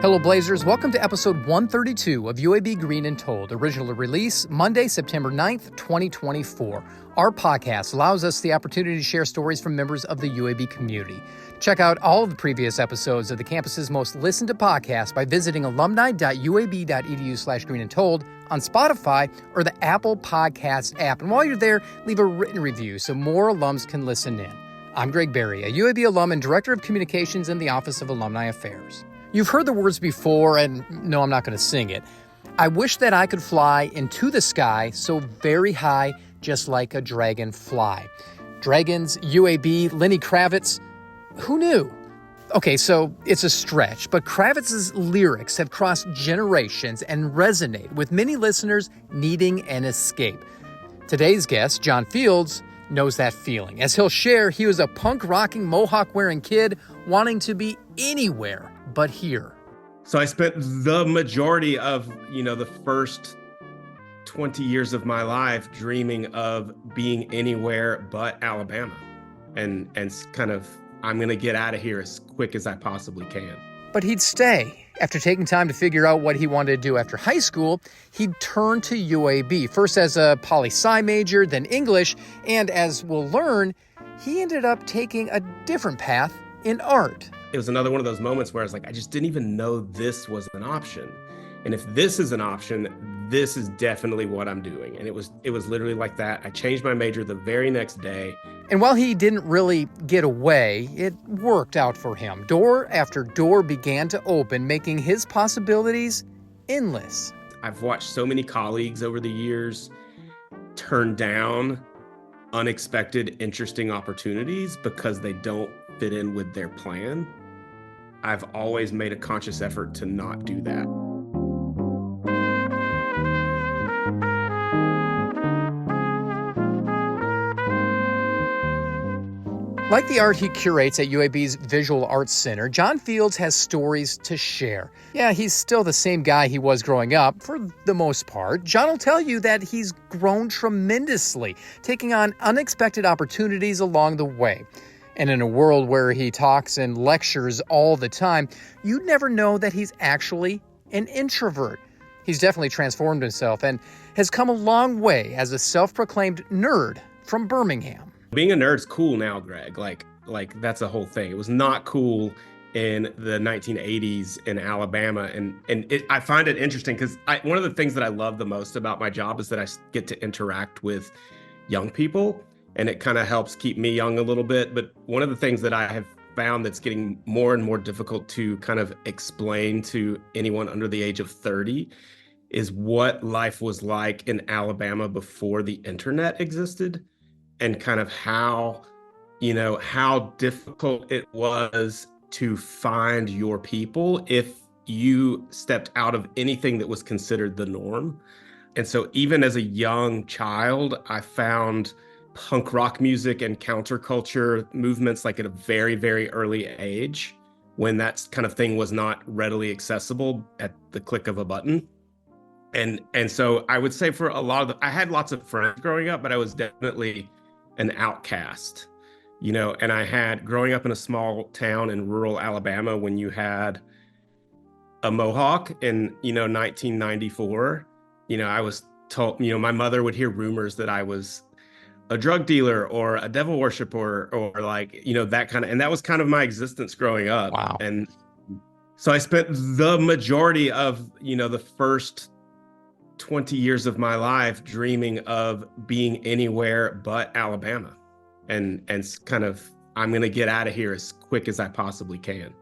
Hello Blazers, welcome to episode 132 of UAB Green and Told, original release Monday, September 9th, 2024. Our podcast allows us the opportunity to share stories from members of the UAB community. Check out all of the previous episodes of the campus's most listened to podcasts by visiting alumni.uab.edu/greenandtold on Spotify or the Apple Podcasts app. And while you're there, leave a written review so more alums can listen in. I'm Greg Berry, a UAB alum and Director of Communications in the Office of Alumni Affairs. You've heard the words before, and no, I'm not going to sing it. I wish that I could fly into the sky so very high, just like a dragonfly. Dragons, UAB, Lenny Kravitz, who knew? Okay, so it's a stretch, but Kravitz's lyrics have crossed generations and resonate with many listeners needing an escape. Today's guest, John Fields, knows that feeling. As he'll share, he was a punk-rocking, mohawk-wearing kid wanting to be anywhere but here. So I spent the majority of, the first 20 years of my life dreaming of being anywhere but Alabama. And kind of, I'm going to get out of here as quick as I possibly can. But he'd stay. After taking time to figure out what he wanted to do after high school, he'd turn to UAB, first as a poli-sci major, then English, and as we'll learn, he ended up taking a different path in art. It was another one of those moments where I was like, I just didn't even know this was an option. And if this is an option, this is definitely what I'm doing. And it was literally like that. I changed my major the very next day. And while he didn't really get away, it worked out for him. Door after door began to open, making his possibilities endless. I've watched so many colleagues over the years turn down unexpected, interesting opportunities because they don't fit in with their plan. I've always made a conscious effort to not do that. Like the art he curates at UAB's Visual Arts Center, John Fields has stories to share. Yeah, he's still the same guy he was growing up, for the most part. John will tell you that he's grown tremendously, taking on unexpected opportunities along the way. And in a world where he talks and lectures all the time, you'd never know that he's actually an introvert. He's definitely transformed himself and has come a long way as a self-proclaimed nerd from Birmingham. Being a nerd's cool now, Greg. Like that's a whole thing. It was not cool in the 1980s in Alabama. I find it interesting because one of the things that I love the most about my job is that I get to interact with young people, and it kind of helps keep me young a little bit. But one of the things that I have found that's getting more and more difficult to kind of explain to anyone under the age of 30 is what life was like in Alabama before the internet existed, and kind of how difficult it was to find your people if you stepped out of anything that was considered the norm. And so even as a young child, I found punk rock music and counterculture movements like at a very, very early age, when that kind of thing was not readily accessible at the click of a button. And so I would say for I had lots of friends growing up, but I was definitely an outcast, and I had, growing up in a small town in rural Alabama, when you had a Mohawk in, 1994, I was told, my mother would hear rumors that I was a drug dealer or a devil worshiper or that kind of, and that was kind of my existence growing up. Wow. And so I spent the majority of, the first 20 years of my life dreaming of being anywhere but Alabama, and kind of, I'm going to get out of here as quick as I possibly can.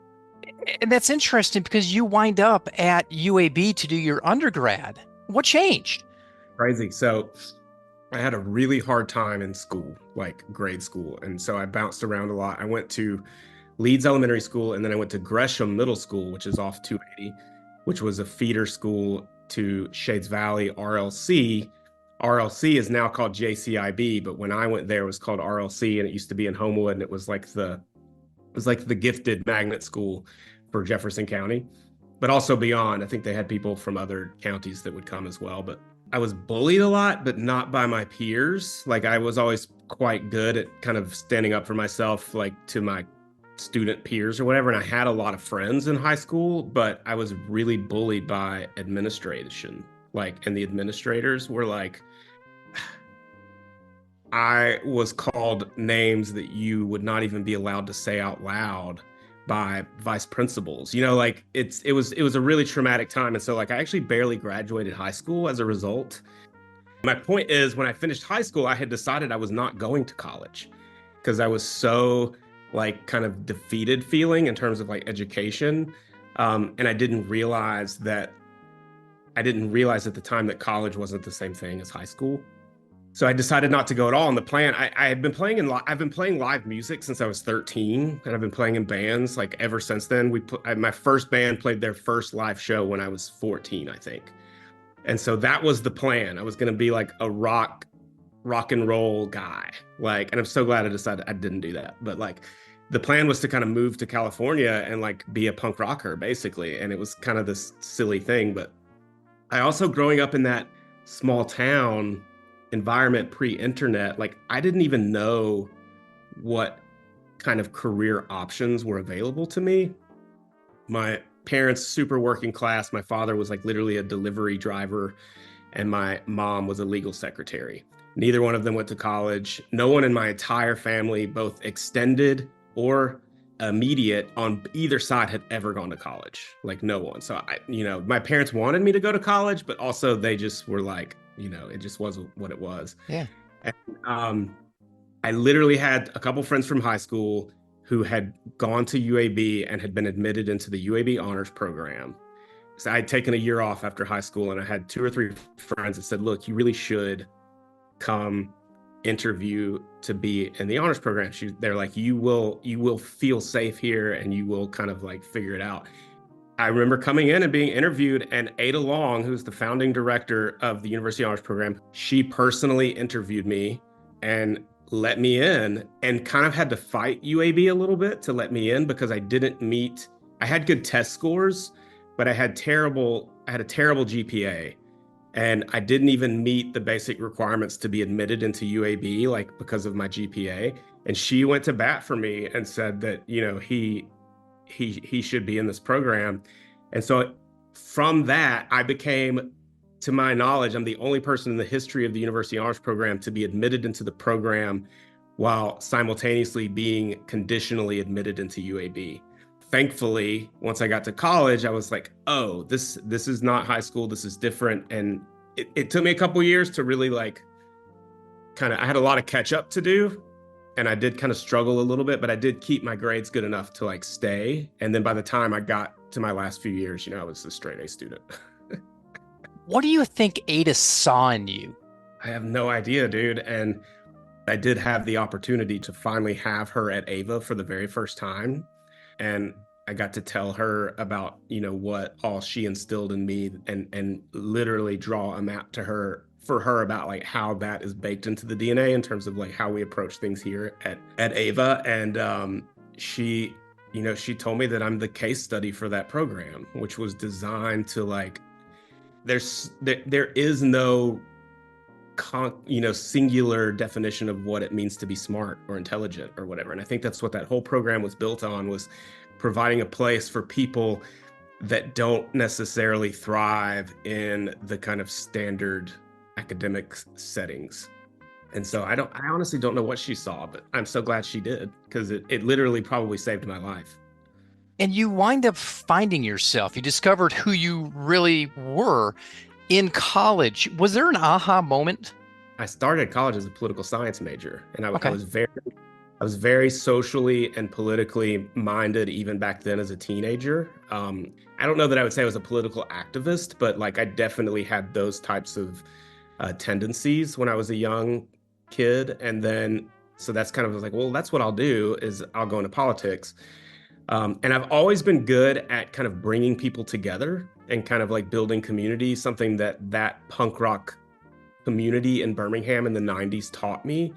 And that's interesting because you wind up at UAB to do your undergrad. What changed? Crazy. So I had a really hard time in school, like grade school. And so I bounced around a lot. I went to Leeds Elementary School, and then I went to Gresham Middle School, which is off 280, which was a feeder school to Shades Valley RLC. RLC is now called JCIB, but when I went there, it was called RLC, and it used to be in Homewood, and it was like the gifted magnet school for Jefferson County, but also beyond. I think they had people from other counties that would come as well. But I was bullied a lot, but not by my peers. Like, I was always quite good at kind of standing up for myself, like to my student peers or whatever. And I had a lot of friends in high school, but I was really bullied by administration. Like, and the administrators were like, I was called names that you would not even be allowed to say out loud by vice principals. Like it was a really traumatic time. And so like I actually barely graduated high school as a result. My point is, when I finished high school, I had decided I was not going to college because I was so like kind of defeated feeling in terms of like education. And I didn't realize at the time that college wasn't the same thing as high school. So I decided not to go at all. And the plan, I've been playing live music since I was 13, and I've been playing in bands like ever since then. My first band played their first live show when I was 14, I think. And so that was the plan. I was going to be like a rock and roll guy. Like, and I'm so glad I decided I didn't do that. But like the plan was to kind of move to California and like be a punk rocker basically. And it was kind of this silly thing. But I also, growing up in that small town environment pre-internet, like I didn't even know what kind of career options were available to me. My parents, super working class. My father was like literally a delivery driver, and my mom was a legal secretary. Neither one of them went to college. No one in my entire family, both extended or immediate on either side, had ever gone to college. Like no one. So my parents wanted me to go to college, but also they just were like, it just wasn't what it was. Yeah. And, I literally had a couple friends from high school who had gone to UAB and had been admitted into the UAB honors program. So I'd taken a year off after high school, and I had 2 or 3 friends that said, look, you really should come interview to be in the honors program. They're like, you will feel safe here, and you will kind of like figure it out. I remember coming in and being interviewed, and Ada Long, who's the founding director of the University Honors Program, she personally interviewed me and let me in, and kind of had to fight UAB a little bit to let me in because I had good test scores, but I had a terrible GPA, and I didn't even meet the basic requirements to be admitted into UAB, like because of my GPA. And she went to bat for me and said that, he should be in this program. And so from that, I became, to my knowledge, I'm the only person in the history of the University Honors Program to be admitted into the program while simultaneously being conditionally admitted into UAB. Thankfully, once I got to college, I was like, oh, this is not high school. This is different. And it took me a couple years to really like I had a lot of catch up to do. And I did kind of struggle a little bit, but I did keep my grades good enough to like stay. And then by the time I got to my last few years, I was a straight A student. What do you think Ada saw in you? I have no idea, dude. And I did have the opportunity to finally have her at AEIVA for the very first time. And I got to tell her about, what all she instilled in me, and literally draw a map for her about like how that is baked into the DNA in terms of like how we approach things here at AEIVA. And she told me that I'm the case study for that program, which was designed to like, there is no singular definition of what it means to be smart or intelligent or whatever. And I think that's what that whole program was built on, was providing a place for people that don't necessarily thrive in the kind of standard academic settings. And so I honestly don't know what she saw, but I'm so glad she did, because it literally probably saved my life. And you wind up finding yourself. You discovered who you really were in college. Was there an aha moment? I started college as a political science major, and I Okay. I was very socially and politically minded even back then as a teenager. I don't know that I would say I was a political activist, but like I definitely had those types of tendencies when I was a young kid. And then, so that's kind of like, well, that's what I'll do, is I'll go into politics. And I've always been good at kind of bringing people together and kind of like building community, something that punk rock community in Birmingham in the 90s taught me.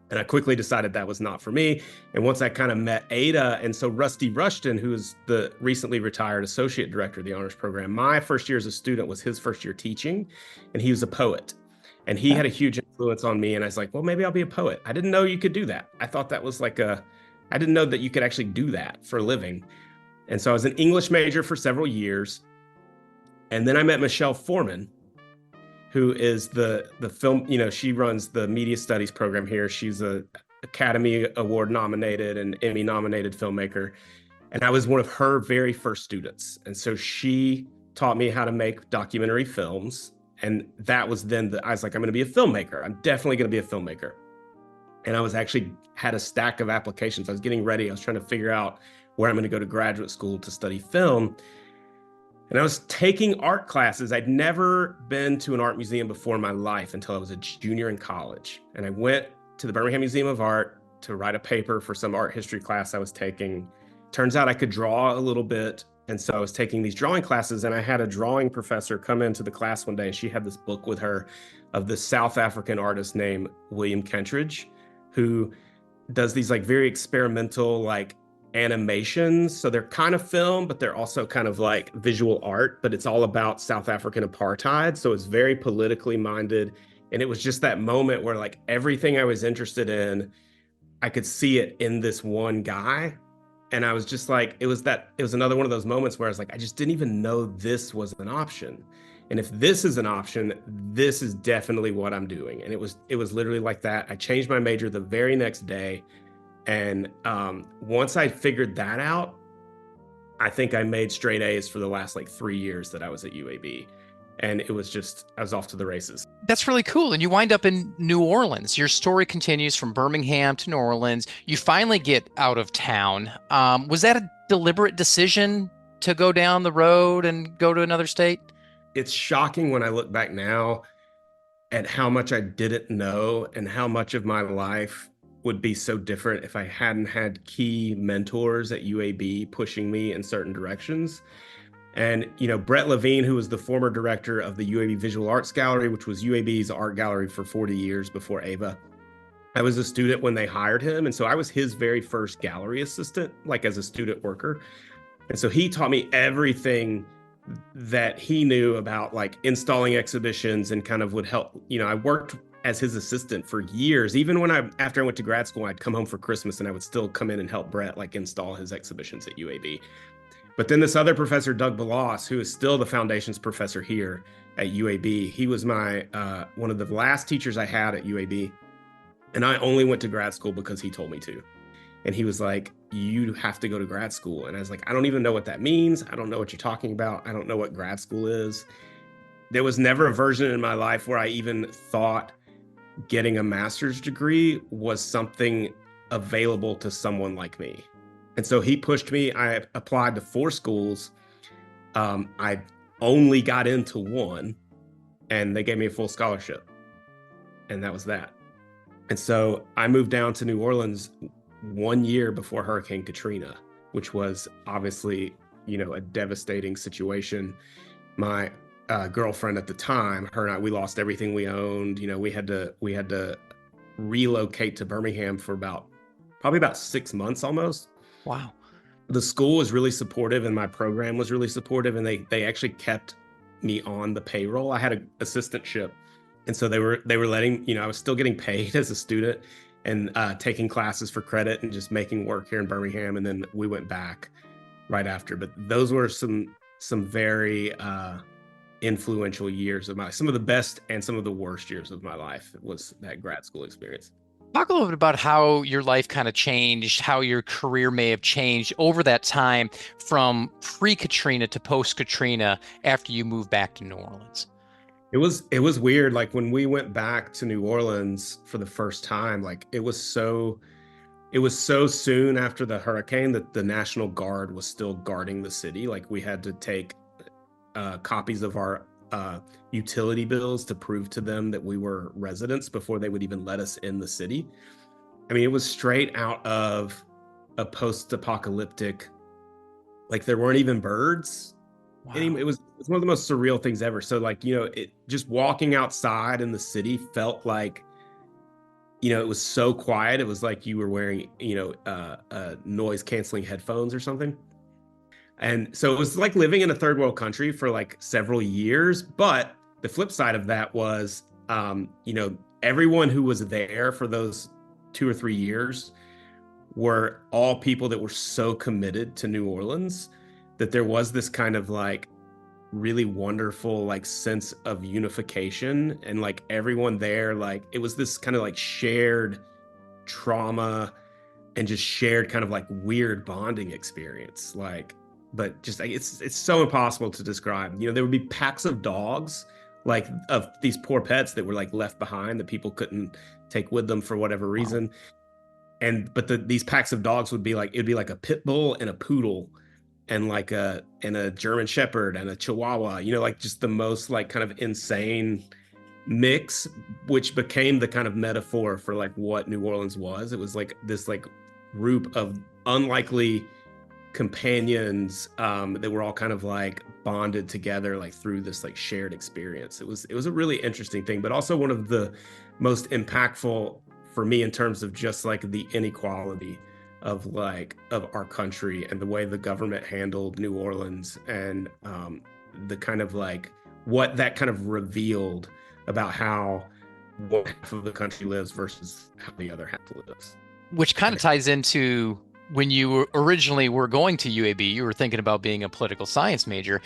And I quickly decided that was not for me. And once I kind of met Ada, and so Rusty Rushton, who is the recently retired associate director of the honors program, my first year as a student was his first year teaching, and he was a poet. And he had a huge influence on me. And I was like, well, maybe I'll be a poet. I didn't know you could do that. I thought that was like I didn't know that you could actually do that for a living. And so I was an English major for several years. And then I met Michelle Foreman, who is the film, she runs the media studies program here. She's a Academy Award nominated and Emmy nominated filmmaker. And I was one of her very first students. And so she taught me how to make documentary films. And that was then I was like, I'm going to be a filmmaker. I'm definitely going to be a filmmaker. And I was actually had a stack of applications. I was getting ready. I was trying to figure out where I'm going to go to graduate school to study film. And I was taking art classes. I'd never been to an art museum before in my life until I was a junior in college. And I went to the Birmingham Museum of Art to write a paper for some art history class I was taking. Turns out I could draw a little bit. And so I was taking these drawing classes, and I had a drawing professor come into the class one day, and she had this book with her of this South African artist named William Kentridge, who does these like very experimental like animations. So they're kind of film, but they're also kind of like visual art, but it's all about South African apartheid. So it's very politically minded. And it was just that moment where like everything I was interested in, I could see it in this one guy. And I was just like, it was another one of those moments where I was like, I just didn't even know this was an option. And if this is an option, this is definitely what I'm doing. And it was literally like that. I changed my major the very next day. And once I figured that out, I think I made straight A's for the last like 3 years that I was at UAB. And I was off to the races. That's really cool. And you wind up in New Orleans. Your story continues from Birmingham to New Orleans. You finally get out of town. Was that a deliberate decision to go down the road and go to another state? It's shocking when I look back now at how much I didn't know and how much of my life would be so different if I hadn't had key mentors at UAB pushing me in certain directions. And, Brett Levine, who was the former director of the UAB Visual Arts Gallery, which was UAB's art gallery for 40 years before AEIVA. I was a student when they hired him. And so I was his very first gallery assistant, like as a student worker. And so he taught me everything that he knew about like installing exhibitions and kind of would help. I worked as his assistant for years. Even after I went to grad school, I'd come home for Christmas and I would still come in and help Brett like install his exhibitions at UAB. But then this other professor, Doug Balas, who is still the foundations professor here at UAB, he was my one of the last teachers I had at UAB. And I only went to grad school because he told me to. And he was like, you have to go to grad school. And I was like, I don't even know what that means. I don't know what you're talking about. I don't know what grad school is. There was never a version in my life where I even thought getting a master's degree was something available to someone like me. And so he pushed me. I applied to 4 schools. I only got into 1, and they gave me a full scholarship. And that was that. And so I moved down to New Orleans 1 year before Hurricane Katrina, which was obviously, a devastating situation. My girlfriend at the time, her and I, we lost everything we owned. We had to relocate to Birmingham for probably about 6 months almost. Wow. The school was really supportive and my program was really supportive, and they actually kept me on the payroll. I had an assistantship. And so they were letting, I was still getting paid as a student and taking classes for credit and just making work here in Birmingham. And then we went back right after. But those were some very influential years of my life. Some of the best and some of the worst years of my life was that grad school experience. Talk a little bit about how your life kind of changed, how your career may have changed over that time from pre-Katrina to post-Katrina after you moved back to New Orleans. It was weird. Like when we went back to New Orleans for the first time, like it was so soon after the hurricane that the National Guard was still guarding the city. Like we had to take copies of our utility bills to prove to them that we were residents before they would even let us in the city. I mean, it was straight out of a post-apocalyptic, like there weren't even birds. Wow. It was one of the most surreal things ever. So like, it just walking outside in the city felt like, it was so quiet. It was like you were wearing, noise canceling headphones or something. And so it was like living in a third world country for like several years. But the flip side of that was, everyone who was there for those 2 or 3 years were all people that were so committed to New Orleans that there was this kind of like really wonderful like sense of unification, and like everyone there, like it was this kind of like shared trauma and just shared kind of like weird bonding experience. Like, but just like it's so impossible to describe. You know, there would be packs of dogs, like of these poor pets that were like left behind that people couldn't take with them for whatever reason. And but these packs of dogs would be like, it'd be like a pit bull and a poodle and like a German shepherd and a chihuahua, you know, like just the most like kind of insane mix, which became the kind of metaphor for like what New Orleans was. It was like this like group of unlikely companions that were all kind of like bonded together like through this like shared experience. It was a really interesting thing, but also one of the most impactful for me in terms of just like the inequality of our country and the way the government handled New Orleans, and the kind of like what that kind of revealed about how one half of the country lives versus how the other half lives. Which kind of ties into when you originally were going to UAB, you were thinking about being a political science major.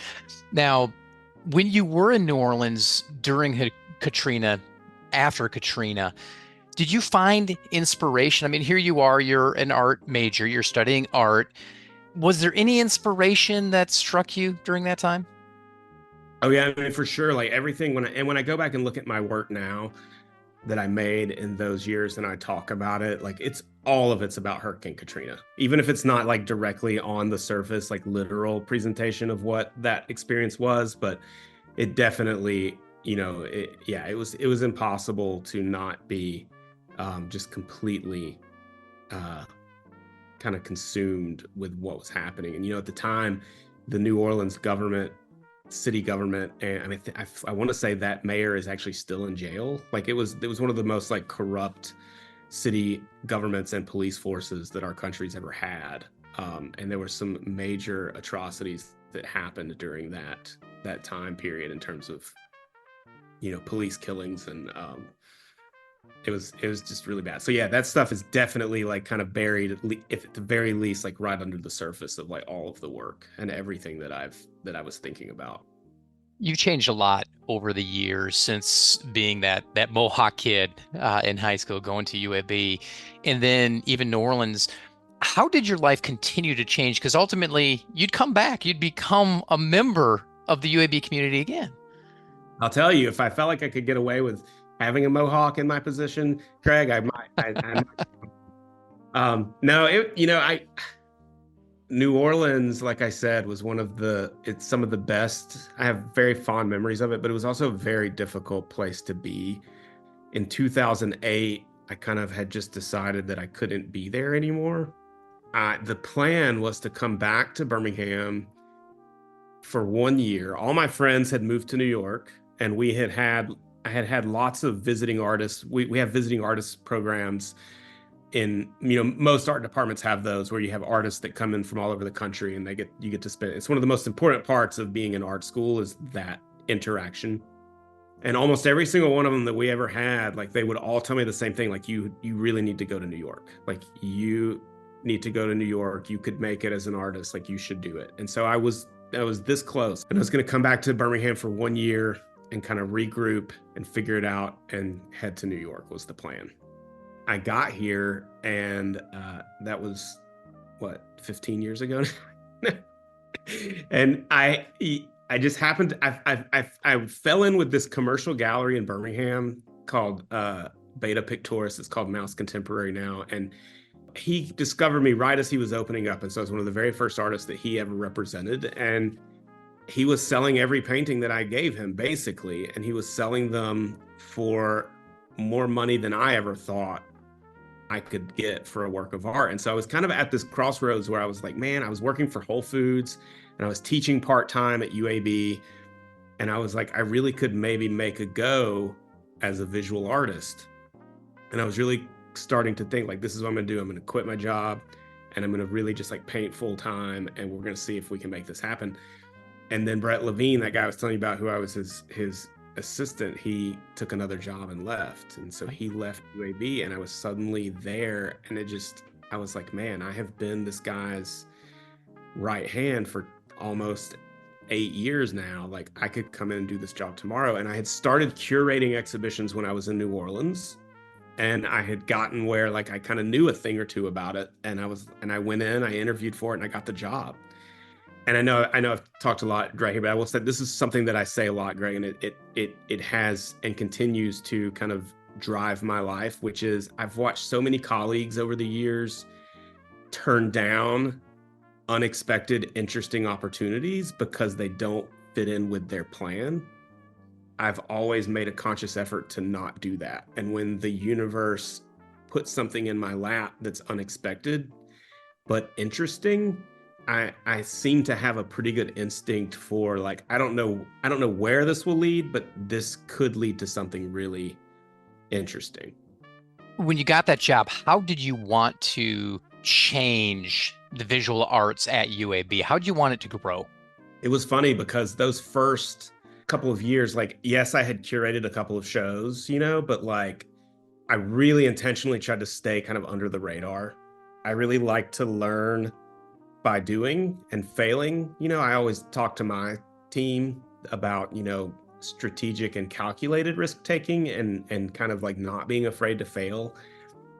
Now, when you were in New Orleans during Katrina, after Katrina, did you find inspiration? I mean, here you are, you're an art major, you're studying art. Was there any inspiration that struck you during that time? Oh yeah, I mean for sure. Like everything when I go back and look at my work now that I made in those years and I talk about it, like all of it's about Hurricane Katrina. Even if it's not like directly on the surface, like literal presentation of what that experience was, but it definitely, you know, it was impossible to not be just completely kind of consumed with what was happening. And you know, at the time, the New Orleans city government, and I mean, I want to say that mayor is actually still in jail. Like it was one of the most like corrupt city governments and police forces that our country's ever had. And there were some major atrocities that happened during that time period in terms of, you know, police killings, and it was just really bad. So yeah, that stuff is definitely like kind of buried, if at the very least, like right under the surface of like all of the work and everything that I was thinking about. You've changed a lot over the years since being that Mohawk kid in high school, going to UAB, and then even New Orleans. How did your life continue to change? Because ultimately, you'd come back, you'd become a member of the UAB community again. I'll tell you, if I felt like I could get away with having a Mohawk in my position, Craig, I might. No, New Orleans, like I said, was it's some of the best. I have very fond memories of it, but it was also a very difficult place to be. In 2008, I kind of had just decided that I couldn't be there anymore. The plan was to come back to Birmingham for 1 year. All my friends had moved to New York, and I had lots of visiting artists. We have visiting artists programs in, you know, most art departments have those where you have artists that come in from all over the country, and you get to spend. It's one of the most important parts of being in art school is that interaction. And almost every single one of them that we ever had, like they would all tell me the same thing, like you really need to go to New York. Like you need to go to New York. You could make it as an artist. Like you should do it. And so I was this close, and I was going to come back to Birmingham for 1 year and kind of regroup and figure it out and head to New York was the plan. I got here, and that was what, 15 years ago. And I just happened I fell in with this commercial gallery in Birmingham called Beta Pictoris. It's called Mouse Contemporary now, and he discovered me right as he was opening up, and so I was one of the very first artists that he ever represented. And he was selling every painting that I gave him, basically, and he was selling them for more money than I ever thought I could get for a work of art. And so I was kind of at this crossroads where I was like, man, I was working for Whole Foods and I was teaching part-time at UAB, and I was like, I really could maybe make a go as a visual artist. And I was really starting to think like, this is what I'm gonna do. I'm gonna quit my job and I'm gonna really just like paint full time, and we're gonna see if we can make this happen. And then Brett Levine, that guy I was telling you about, who I was his assistant, he took another job and left. And so he left UAB, and I was suddenly there, and I was like, man, I have been this guy's right hand for almost 8 years now. Like, I could come in and do this job tomorrow. And I had started curating exhibitions when I was in New Orleans. And I had gotten where like I kind of knew a thing or two about it. And I went in, I interviewed for it, and I got the job. And I know I've talked a lot, Greg, but I will say this is something that I say a lot, Greg, and it has and continues to kind of drive my life, which is I've watched so many colleagues over the years turn down unexpected, interesting opportunities because they don't fit in with their plan. I've always made a conscious effort to not do that. And when the universe puts something in my lap that's unexpected but interesting, I seem to have a pretty good instinct for like, I don't know where this will lead, but this could lead to something really interesting. When you got that job, how did you want to change the visual arts at UAB? How did you want it to grow? It was funny because those first couple of years, like, yes, I had curated a couple of shows, but like, I really intentionally tried to stay kind of under the radar. I really like to learn by doing and failing. I always talk to my team about, strategic and calculated risk taking and kind of like not being afraid to fail.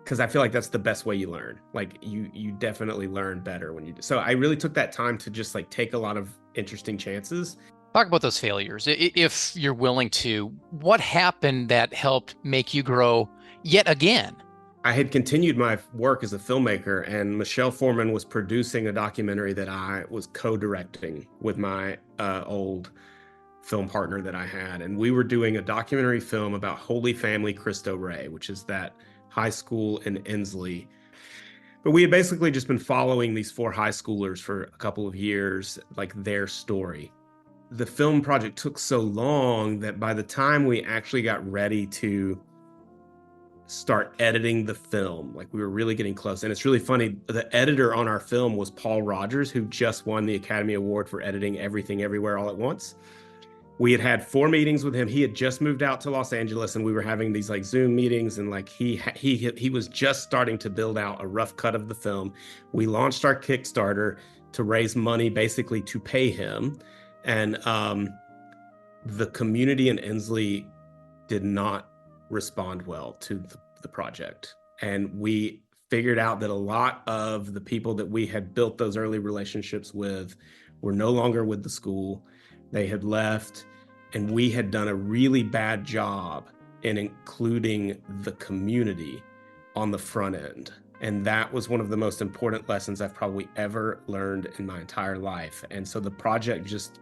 Because I feel like that's the best way you learn. Like you definitely learn better when you do. So I really took that time to just like take a lot of interesting chances. Talk about those failures. If you're willing to, what happened that helped make you grow yet again? I had continued my work as a filmmaker, and Michelle Foreman was producing a documentary that I was co-directing with my old film partner that I had. And we were doing a documentary film about Holy Family Cristo Rey, which is that high school in Inslee. But we had basically just been following these 4 high schoolers for a couple of years, like their story. The film project took so long that by the time we actually got ready to start editing the film, like we were really getting close. And it's really funny, the editor on our film was Paul Rogers, who just won the Academy Award for editing Everything Everywhere All at Once. We had 4 meetings with him. He had just moved out to Los Angeles, and we were having these like Zoom meetings, and like he was just starting to build out a rough cut of the film. We launched our Kickstarter to raise money basically to pay him. And the community in Inslee did not respond well to the project. And we figured out that a lot of the people that we had built those early relationships with were no longer with the school. They had left, and we had done a really bad job in including the community on the front end. And that was one of the most important lessons I've probably ever learned in my entire life. And so the project just,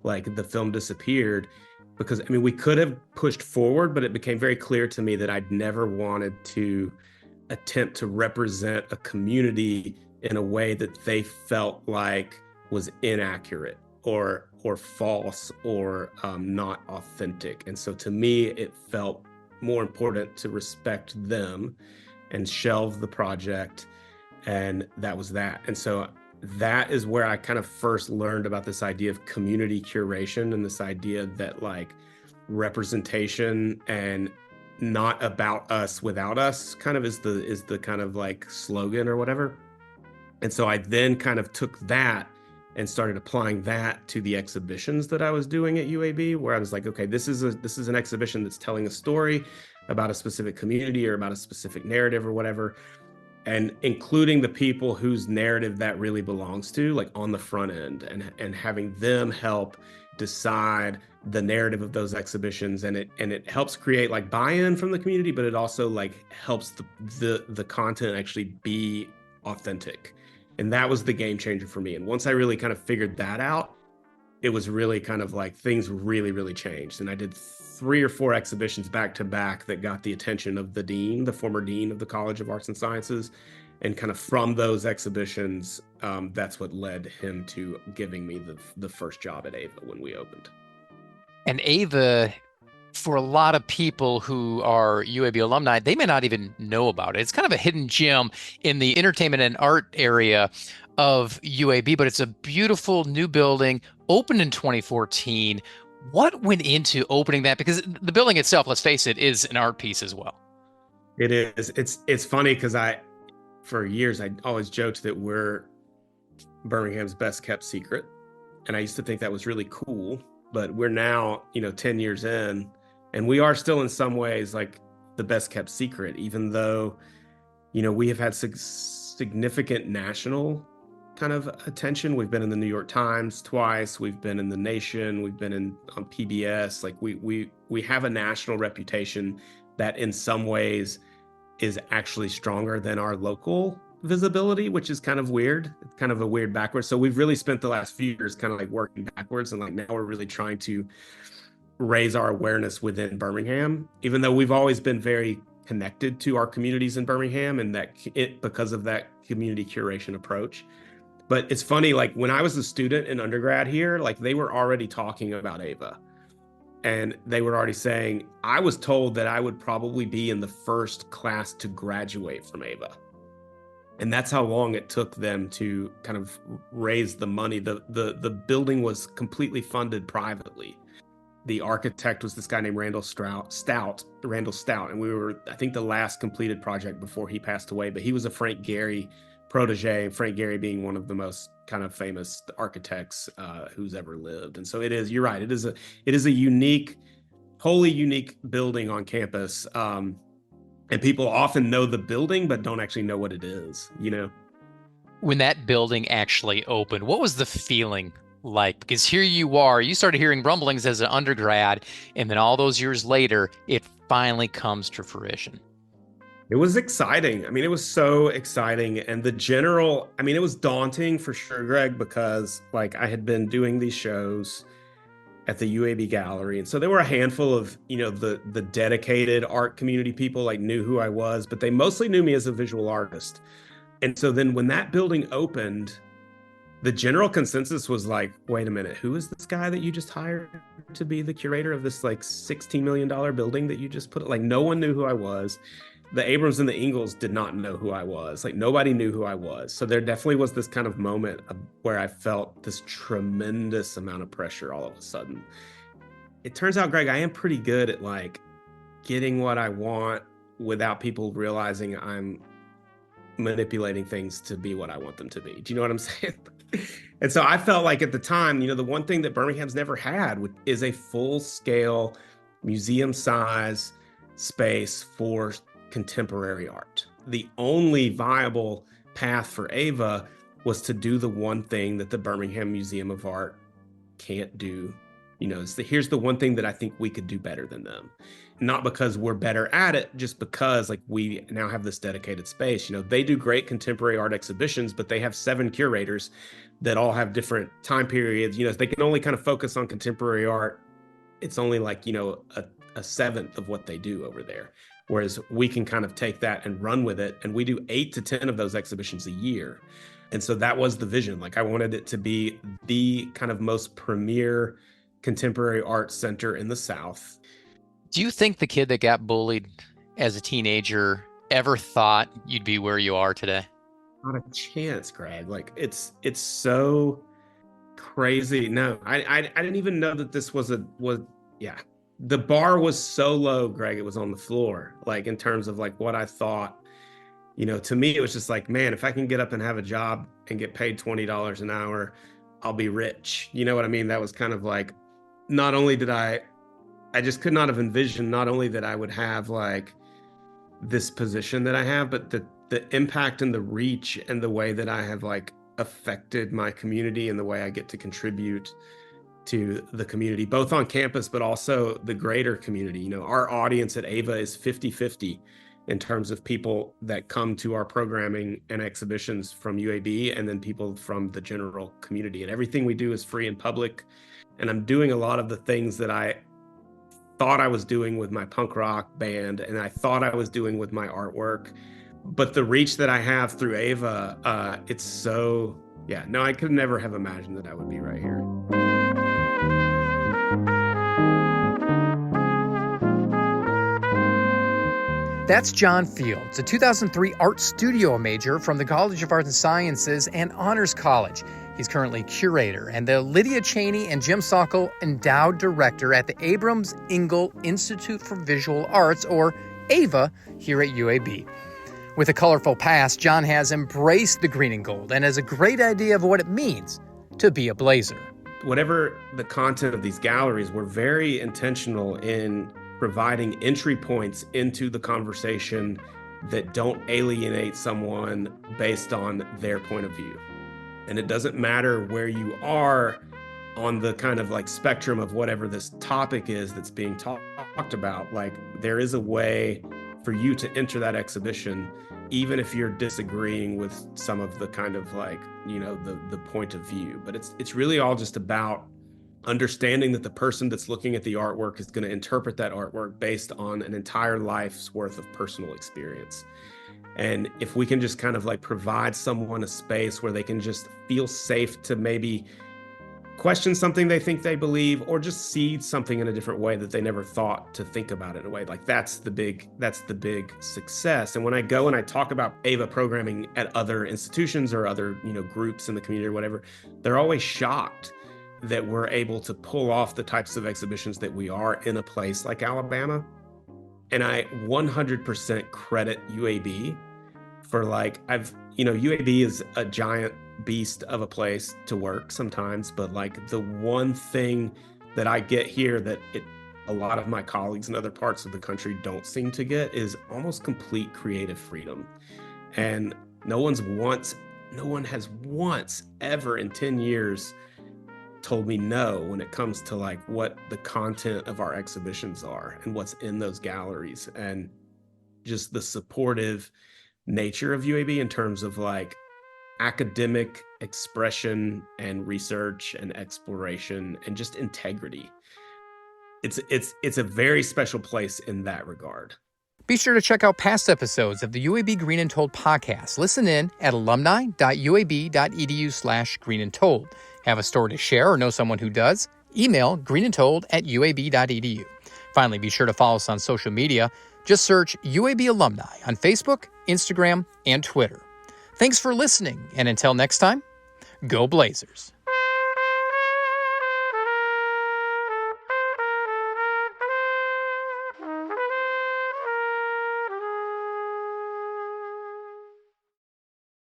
like, the film disappeared because, I mean, we could have pushed forward, but it became very clear to me that I'd never wanted to attempt to represent a community in a way that they felt like was inaccurate or false or not authentic. And so to me, it felt more important to respect them and shelve the project. And that was that. And so that is where I kind of first learned about this idea of community curation and this idea that like representation and not about us without us kind of is the kind of like slogan or whatever. And so I then kind of took that and started applying that to the exhibitions that I was doing at UAB, where I was like, okay, this is an exhibition that's telling a story about a specific community or about a specific narrative or whatever, and including the people whose narrative that really belongs to, like on the front end, and having them help decide the narrative of those exhibitions. And it helps create like buy-in from the community, but it also like helps the content actually be authentic. And that was the game changer for me. And once I really kind of figured that out, it was really kind of like things really, really changed. And I did 3 or 4 exhibitions back to back that got the attention of the dean, the former dean of the College of Arts and Sciences. And kind of from those exhibitions, that's what led him to giving me the first job at AEIVA when we opened. And AEIVA, for a lot of people who are UAB alumni, they may not even know about it. It's kind of a hidden gem in the entertainment and art area of UAB, but it's a beautiful new building, opened in 2014. What went into opening that? Because the building itself, let's face it, is an art piece as well. It is. It's funny because for years, I always joked that we're Birmingham's best kept secret. And I used to think that was really cool, but we're now, 10 years in, and we are still in some ways like the best kept secret, even though, we have had significant national kind of attention. We've been in the New York Times twice. We've been in The Nation. We've been on PBS. Like we have a national reputation that in some ways is actually stronger than our local visibility, which is kind of weird. It's kind of a weird backwards. So we've really spent the last few years kind of like working backwards, and like now we're really trying to raise our awareness within Birmingham, even though we've always been very connected to our communities in Birmingham and because of that community curation approach. But it's funny, like when I was a student in undergrad here, like they were already talking about AEIVA. And they were already saying, I was told that I would probably be in the first class to graduate from AEIVA. And that's how long it took them to kind of raise the money. The building was completely funded privately. The architect was this guy named Randall Stout, and we were, I think, the last completed project before he passed away. But he was a Frank Gehry protege, and Frank Gehry being one of the most kind of famous architects who's ever lived. And so it is. You're right. It is a unique, wholly unique building on campus. And people often know the building, but don't actually know what it is. When that building actually opened, what was the feeling like? Because here you started hearing rumblings as an undergrad, and then all those years later, it finally comes to fruition. It was exciting. I mean, it was so exciting. And it was daunting for sure, Greg, because like I had been doing these shows at the UAB gallery. And so there were a handful of, the dedicated art community people like knew who I was, but they mostly knew me as a visual artist. And so then when that building opened, the general consensus was like, wait a minute, who is this guy that you just hired to be the curator of this like $16 million building that you just put? Like no one knew who I was. The Abroms and the Engels did not know who I was. Like nobody knew who I was. So there definitely was this kind of moment where I felt this tremendous amount of pressure all of a sudden. It turns out, Greg, I am pretty good at like getting what I want without people realizing I'm manipulating things to be what I want them to be. Do you know what I'm saying? And so I felt like at the time, the one thing that Birmingham's never had is a full-scale museum-size space for contemporary art. The only viable path for AEIVA was to do the one thing that the Birmingham Museum of Art can't do. Here's the one thing that I think we could do better than them. Not because we're better at it, just because like we now have this dedicated space. They do great contemporary art exhibitions, but they have 7 curators that all have different time periods. They can only kind of focus on contemporary art. It's only like, a seventh of what they do over there. Whereas we can kind of take that and run with it. And we do 8 to 10 of those exhibitions a year. And so that was the vision. Like I wanted it to be the kind of most premier contemporary art center in the South. Do you think the kid that got bullied as a teenager ever thought you'd be where you are today? Not a chance, Greg. Like it's so crazy. No, I didn't even know that this was yeah. The bar was so low, Greg, it was on the floor. Like in terms of like what I thought, to me, it was just like, man, if I can get up and have a job and get paid $20 an hour, I'll be rich. You know what I mean? That was kind of like, not only did I just could not have envisioned not only that I would have like this position that I have, but the impact and the reach and the way that I have like affected my community and the way I get to contribute to the community, both on campus, but also the greater community. Our audience at AEIVA is 50-50 in terms of people that come to our programming and exhibitions from UAB and then people from the general community. And everything we do is free and public. And I'm doing a lot of the things that I thought I was doing with my punk rock band and I thought I was doing with my artwork. But the reach that I have through AEIVA, it's so, no, I could never have imagined that I would be right here. That's John Fields, a 2003 art studio major from the College of Arts and Sciences and Honors College. He's currently curator and the Lydia Cheney and Jim Sokol Endowed Director at the Abroms-Engel Institute for Visual Arts, or AEIVA, here at UAB. With a colorful past, John has embraced the green and gold and has a great idea of what it means to be a Blazer. Whatever the content of these galleries, we're very intentional in providing entry points into the conversation that don't alienate someone based on their point of view. And it doesn't matter where you are on the kind of like spectrum of whatever this topic is that's being talked about. Like, there is a way for you to enter that exhibition, even if you're disagreeing with some of the kind of like, you know, the point of view. But it's really all just about understanding that the person that's looking at the artwork is going to interpret that artwork based on an entire life's worth of personal experience. And if we can just kind of like provide someone a space where they can just feel safe to maybe question something they think they believe, or just see something in a different way that they never thought to think about it in a way, like that's the big success. And when I go and I talk about AEIVA programming at other institutions or other, you know, groups in the community or whatever, they're always shocked that we're able to pull off the types of exhibitions that we are in a place like Alabama. And I 100% credit UAB for like, UAB is a giant beast of a place to work sometimes, but like the one thing that I get here that a lot of my colleagues in other parts of the country don't seem to get is almost complete creative freedom. And no one has once ever in 10 years told me no when it comes to like what the content of our exhibitions are and what's in those galleries, and just the supportive nature of UAB in terms of like academic expression and research and exploration and just integrity. It's a very special place in that regard. Be sure to check out past episodes of the UAB Green and Told podcast. Listen in at alumni.uab.edu/greenandtold. Have a story to share or know someone who does? Email greenandtold@uab.edu. Finally, be sure to follow us on social media. Just search UAB Alumni on Facebook, Instagram, and Twitter. Thanks for listening, and until next time, go Blazers.